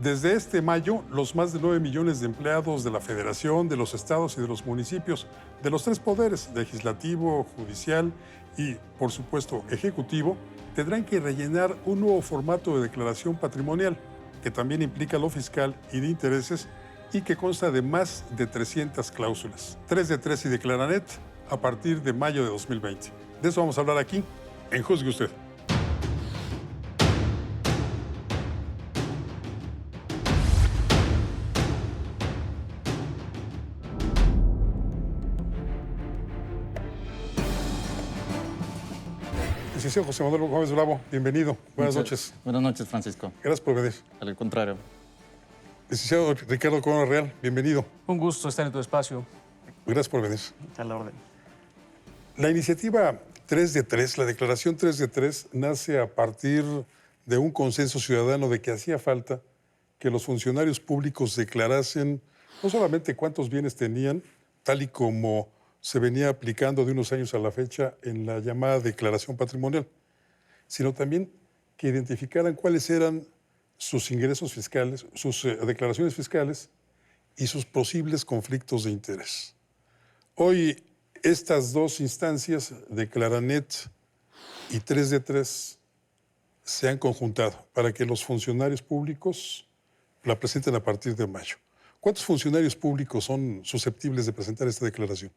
Desde este mayo, los más de 9 millones de empleados de la Federación, de los estados y de los municipios, de los tres poderes, legislativo, judicial y, por supuesto, ejecutivo, tendrán que rellenar un nuevo formato de declaración patrimonial, que también implica lo fiscal y de intereses y que consta de más de 300 cláusulas. 3 de 3 y Declaranet a partir de mayo de 2020. De eso vamos a hablar aquí en Juzgue Usted. Licenciado José Manuel Gómez Bravo, bienvenido. Buenas noches. Buenas noches, Francisco. Gracias por venir. Al contrario. Licenciado Ricardo Corona Real, bienvenido. Un gusto estar en tu espacio. Gracias por venir. A la orden. La iniciativa 3 de 3, la declaración 3 de 3, nace a partir de un consenso ciudadano de que hacía falta que los funcionarios públicos declarasen no solamente cuántos bienes tenían, tal y como se venía aplicando de unos años a la fecha en la llamada declaración patrimonial, sino también que identificaran cuáles eran sus ingresos fiscales, sus declaraciones fiscales y sus posibles conflictos de interés. Hoy, estas dos instancias, Declaranet y 3 de 3, se han conjuntado para que los funcionarios públicos la presenten a partir de mayo. ¿Cuántos funcionarios públicos son susceptibles de presentar esta declaración?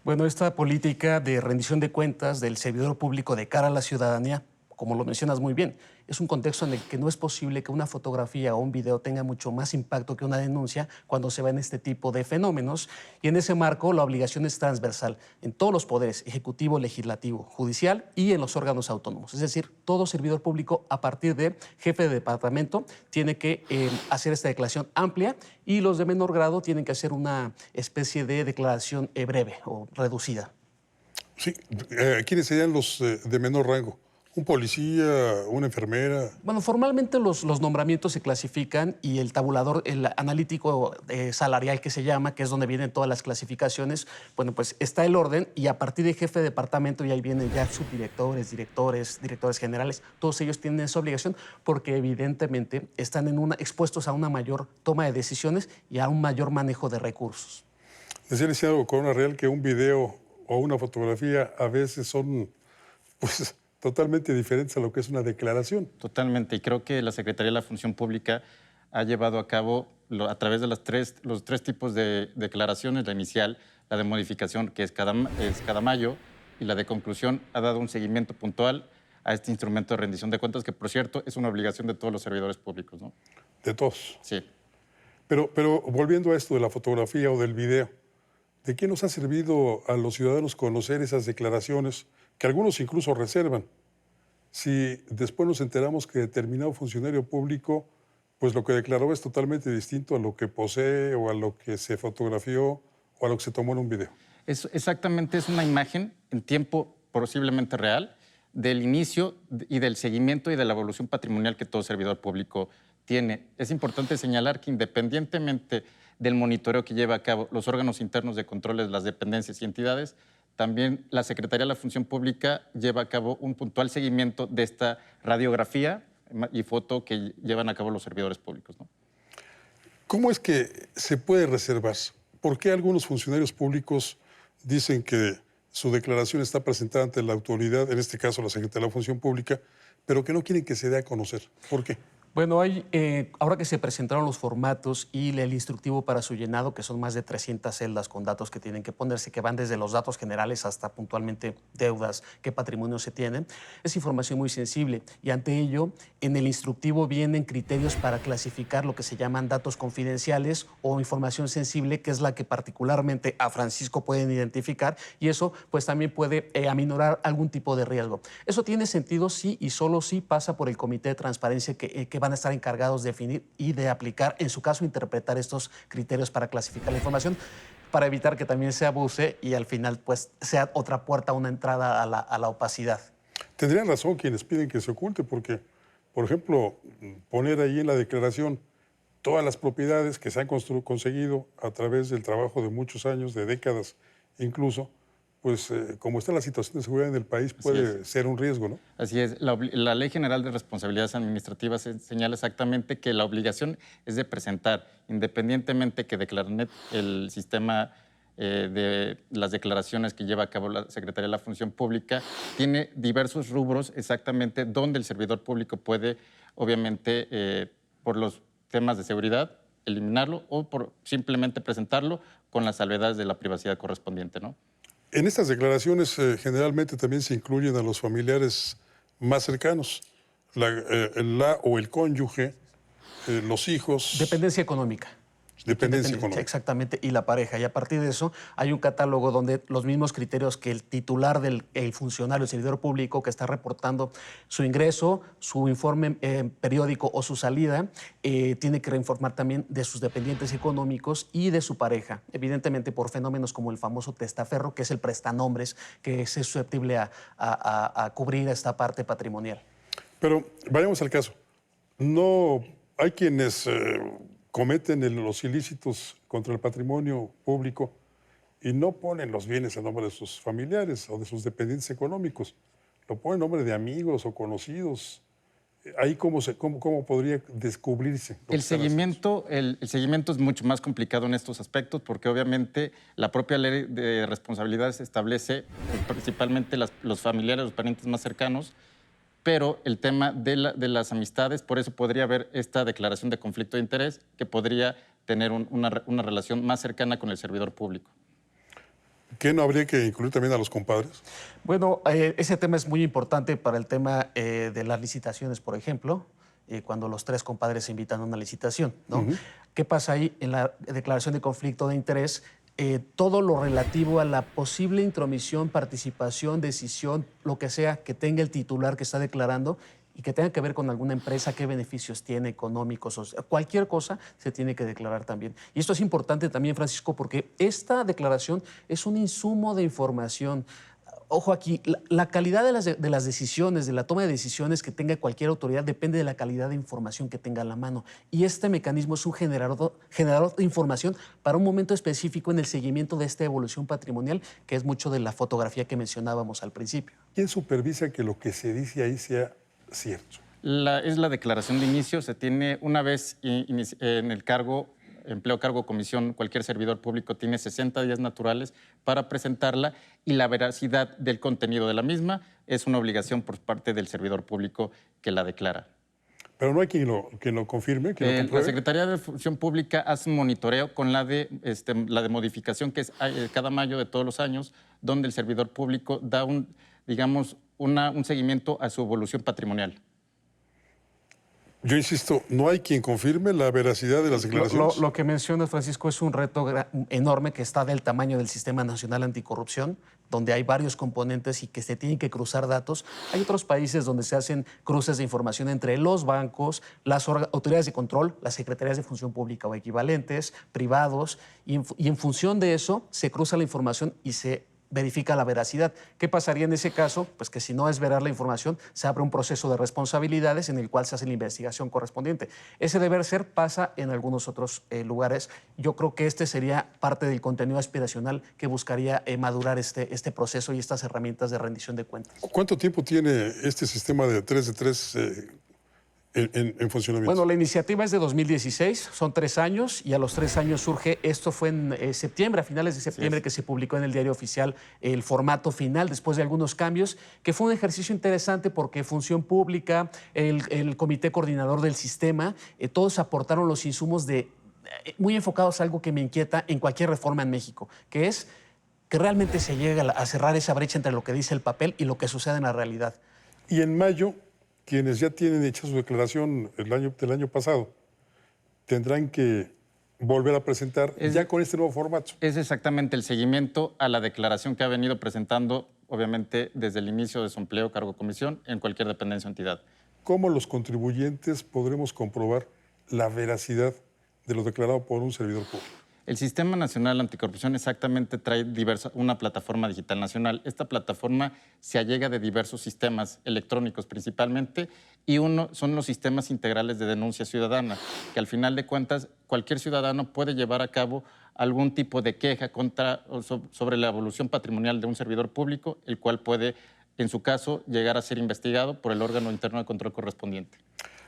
Bueno, esta política de rendición de cuentas del servidor público de cara a la ciudadanía, como lo mencionas muy bien, es un contexto en el que no es posible que una fotografía o un video tenga mucho más impacto que una denuncia cuando se ven este tipo de fenómenos. Y en ese marco, la obligación es transversal en todos los poderes, ejecutivo, legislativo, judicial y en los órganos autónomos. Es decir, todo servidor público, a partir de jefe de departamento, tiene que hacer esta declaración amplia y los de menor grado tienen que hacer una especie de declaración breve o reducida. Sí, ¿quiénes serían los de menor rango? ¿Un policía, una enfermera? Bueno, formalmente los nombramientos se clasifican y el tabulador, el analítico salarial que se llama, que es donde vienen todas las clasificaciones, bueno, pues está el orden y a partir de jefe de departamento y ahí vienen ya subdirectores, directores generales, todos ellos tienen esa obligación porque evidentemente están expuestos a una mayor toma de decisiones y a un mayor manejo de recursos. Decía el licenciado Corona Real que un video o una fotografía a veces son, pues, totalmente diferentes a lo que es una declaración. Totalmente. Y creo que la Secretaría de la Función Pública ha llevado a cabo, a través de los tres tipos de declaraciones, la inicial, la de modificación, que es cada mayo, y la de conclusión, ha dado un seguimiento puntual a este instrumento de rendición de cuentas, que, por cierto, es una obligación de todos los servidores públicos, ¿no? De todos. Sí. Pero volviendo a esto de la fotografía o del video, ¿de qué nos ha servido a los ciudadanos conocer esas declaraciones que algunos incluso reservan? Si después nos enteramos que determinado funcionario público, pues lo que declaró es totalmente distinto a lo que posee o a lo que se fotografió o a lo que se tomó en un video. Exactamente, es una imagen en tiempo posiblemente real del inicio y del seguimiento y de la evolución patrimonial que todo servidor público tiene. Es importante señalar que independientemente del monitoreo que lleva a cabo los órganos internos de controles, las dependencias y entidades, también la Secretaría de la Función Pública lleva a cabo un puntual seguimiento de esta radiografía y foto que llevan a cabo los servidores públicos, ¿no? ¿Cómo es que se puede reservar? ¿Por qué algunos funcionarios públicos dicen que su declaración está presentada ante la autoridad, en este caso la Secretaría de la Función Pública, pero que no quieren que se dé a conocer? ¿Por qué? Bueno, ahora que se presentaron los formatos y el instructivo para su llenado, que son más de 300 celdas con datos que tienen que ponerse, que van desde los datos generales hasta puntualmente deudas, qué patrimonio se tiene, es información muy sensible. Y ante ello, en el instructivo vienen criterios para clasificar lo que se llaman datos confidenciales o información sensible, que es la que particularmente a Francisco pueden identificar, y eso pues también puede aminorar algún tipo de riesgo. Eso tiene sentido sí y solo sí pasa por el Comité de Transparencia que van a estar encargados de definir y de aplicar, en su caso, interpretar estos criterios para clasificar la información, para evitar que también se abuse y al final pues sea otra puerta, una entrada a la opacidad. Tendrían razón quienes piden que se oculte, porque, por ejemplo, poner ahí en la declaración todas las propiedades que se han conseguido a través del trabajo de muchos años, de décadas incluso, pues como está la situación de seguridad en el país, puede ser un riesgo, ¿no? Así es. La Ley General de Responsabilidades Administrativas señala exactamente que la obligación es de presentar, independientemente que Declaranet, el sistema de las declaraciones que lleva a cabo la Secretaría de la Función Pública, tiene diversos rubros exactamente donde el servidor público puede, obviamente, por los temas de seguridad, eliminarlo o por simplemente presentarlo con las salvedades de la privacidad correspondiente, ¿no? En estas declaraciones generalmente también se incluyen a los familiares más cercanos, la o el cónyuge, los hijos. Dependencia económica. Dependencia económica. Exactamente, y la pareja. Y a partir de eso hay un catálogo donde los mismos criterios que el titular el funcionario, el servidor público que está reportando su ingreso, su informe periódico o su salida, tiene que reinformar también de sus dependientes económicos y de su pareja. Evidentemente por fenómenos como el famoso testaferro, que es el prestanombres, que es susceptible a cubrir esta parte patrimonial. Pero vayamos al caso. No hay quienes cometen los ilícitos contra el patrimonio público y no ponen los bienes a nombre de sus familiares o de sus dependientes económicos. Lo ponen a nombre de amigos o conocidos. Ahí cómo podría descubrirse. El seguimiento es mucho más complicado en estos aspectos porque obviamente la propia ley de responsabilidades establece principalmente los familiares, los parientes más cercanos, pero el tema de las amistades, por eso podría haber esta declaración de conflicto de interés que podría tener una relación más cercana con el servidor público. ¿Qué no habría que incluir también a los compadres? Bueno, ese tema es muy importante para el tema de las licitaciones, por ejemplo, cuando los tres compadres se invitan a una licitación, ¿no? ¿Qué pasa ahí en la declaración de conflicto de interés? Todo lo relativo a la posible intromisión, participación, decisión, lo que sea que tenga el titular que está declarando y que tenga que ver con alguna empresa, qué beneficios tiene económicos, o sea, cualquier cosa se tiene que declarar también. Y esto es importante también, Francisco, porque esta declaración es un insumo de información. Ojo aquí, la calidad de las decisiones, de la toma de decisiones que tenga cualquier autoridad depende de la calidad de información que tenga a la mano. Y este mecanismo es un generador de información para un momento específico en el seguimiento de esta evolución patrimonial, que es mucho de la fotografía que mencionábamos al principio. ¿Quién supervisa que lo que se dice ahí sea cierto? Es la declaración de inicio, se tiene una vez en el cargo, empleo, cargo, comisión, cualquier servidor público tiene 60 días naturales para presentarla y la veracidad del contenido de la misma es una obligación por parte del servidor público que la declara. Pero no hay quien lo confirme, quien lo compruebe. La Secretaría de Función Pública hace un monitoreo con la de modificación que es cada mayo de todos los años, donde el servidor público da un seguimiento a su evolución patrimonial. Yo insisto, no hay quien confirme la veracidad de las declaraciones. Lo que mencionas, Francisco, es un reto enorme que está del tamaño del Sistema Nacional Anticorrupción, donde hay varios componentes y que se tienen que cruzar datos. Hay otros países donde se hacen cruces de información entre los bancos, las autoridades de control, las secretarías de función pública o equivalentes, privados, y en función de eso se cruza la información y se verifica la veracidad. ¿Qué pasaría en ese caso? Pues que si no es veraz la información, se abre un proceso de responsabilidades en el cual se hace la investigación correspondiente. Ese deber ser pasa en algunos otros lugares. Yo creo que este sería parte del contenido aspiracional que buscaría madurar este proceso y estas herramientas de rendición de cuentas. ¿Cuánto tiempo tiene este sistema de 3 de 3 en funcionamiento? Bueno, la iniciativa es de 2016, son 3 años y a los 3 años surge, esto fue en septiembre, a finales de septiembre, que se publicó en el Diario Oficial el formato final después de algunos cambios, que fue un ejercicio interesante porque Función Pública, el Comité Coordinador del Sistema, todos aportaron los insumos muy enfocados a algo que me inquieta en cualquier reforma en México, que es que realmente se llegue a cerrar esa brecha entre lo que dice el papel y lo que sucede en la realidad. Y en mayo, quienes ya tienen hecha su declaración del año pasado tendrán que volver a presentar ya con este nuevo formato. Es exactamente el seguimiento a la declaración que ha venido presentando, obviamente, desde el inicio de su empleo, cargo, comisión, en cualquier dependencia o entidad. ¿Cómo los contribuyentes podremos comprobar la veracidad de lo declarado por un servidor público? El Sistema Nacional Anticorrupción exactamente trae una plataforma digital nacional. Esta plataforma se allega de diversos sistemas electrónicos principalmente y uno son los sistemas integrales de denuncia ciudadana, que al final de cuentas cualquier ciudadano puede llevar a cabo algún tipo de queja sobre la evolución patrimonial de un servidor público, el cual puede, en su caso, llegar a ser investigado por el órgano interno de control correspondiente.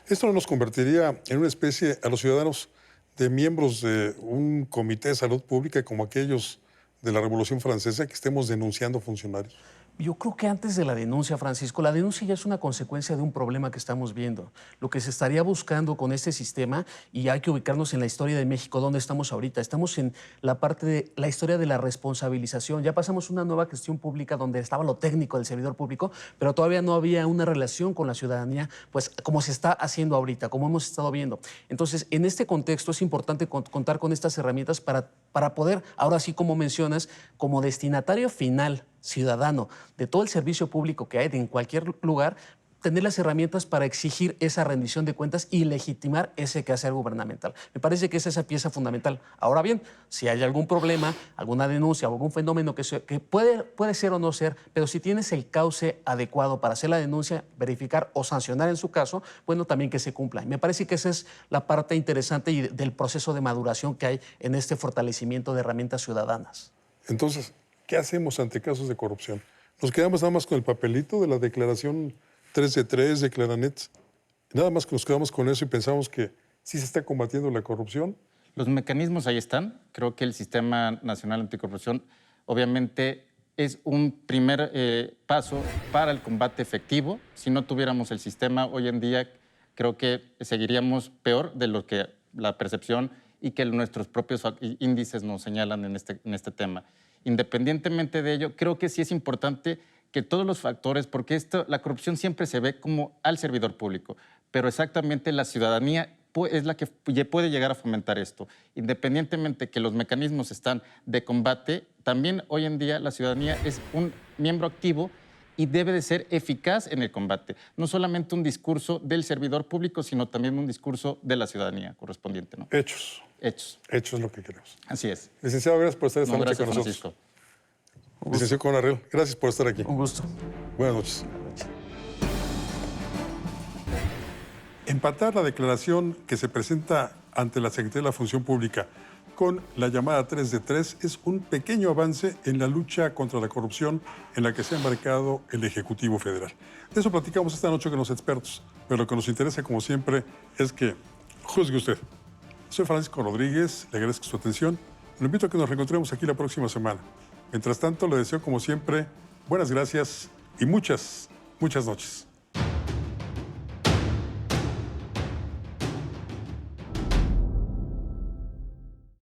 Esto no nos convertiría en una especie, a los ciudadanos, de miembros de un comité de salud pública como aquellos de la Revolución Francesa, que estemos denunciando funcionarios. Yo creo que antes de la denuncia, Francisco, la denuncia ya es una consecuencia de un problema que estamos viendo. Lo que se estaría buscando con este sistema, y hay que ubicarnos en la historia de México, donde estamos ahorita. Estamos en la parte de la historia de la responsabilización. Ya pasamos una nueva gestión pública donde estaba lo técnico del servidor público, pero todavía no había una relación con la ciudadanía, pues como se está haciendo ahorita, como hemos estado viendo. Entonces, en este contexto es importante contar con estas herramientas para poder, ahora sí como mencionas, como destinatario final ciudadano de todo el servicio público que hay en cualquier lugar, tener las herramientas para exigir esa rendición de cuentas y legitimar ese quehacer gubernamental. Me parece que es esa pieza fundamental. Ahora bien, si hay algún problema, alguna denuncia o algún fenómeno que puede ser o no ser, pero si tienes el cauce adecuado para hacer la denuncia, verificar o sancionar en su caso, bueno, también que se cumpla. Y me parece que esa es la parte interesante del proceso de maduración que hay en este fortalecimiento de herramientas ciudadanas. Entonces, ¿qué hacemos ante casos de corrupción? ¿Nos quedamos nada más con el papelito de la declaración 3 de 3 de Claranet? Nada más que nos quedamos con eso y pensamos que sí se está combatiendo la corrupción. Los mecanismos ahí están. Creo que el Sistema Nacional Anticorrupción obviamente es un primer paso para el combate efectivo. Si no tuviéramos el sistema hoy en día, creo que seguiríamos peor de lo que la percepción y que nuestros propios índices nos señalan en este tema. Independientemente de ello, creo que sí es importante que todos los factores, porque la corrupción siempre se ve como al servidor público, pero exactamente la ciudadanía es la que puede llegar a fomentar esto. Independientemente que los mecanismos están de combate, también hoy en día la ciudadanía es un miembro activo y debe de ser eficaz en el combate. No solamente un discurso del servidor público, sino también un discurso de la ciudadanía correspondiente, ¿no? Hechos. Hechos. Hechos es lo que queremos. Así es. Licenciado, gracias por estar esta noche Gracias, con nosotros. Francisco. Licenciado Conarrel, gracias por estar aquí. Un gusto. Buenas noches. Empatar la declaración que se presenta ante la Secretaría de la Función Pública con la llamada 3 de 3 es un pequeño avance en la lucha contra la corrupción en la que se ha embarcado el Ejecutivo Federal. De eso platicamos esta noche con los expertos, pero lo que nos interesa, como siempre, es que juzgue usted. Soy Francisco Rodríguez, le agradezco su atención. Lo invito a que nos reencontremos aquí la próxima semana. Mientras tanto, le deseo, como siempre, buenas gracias y muchas noches.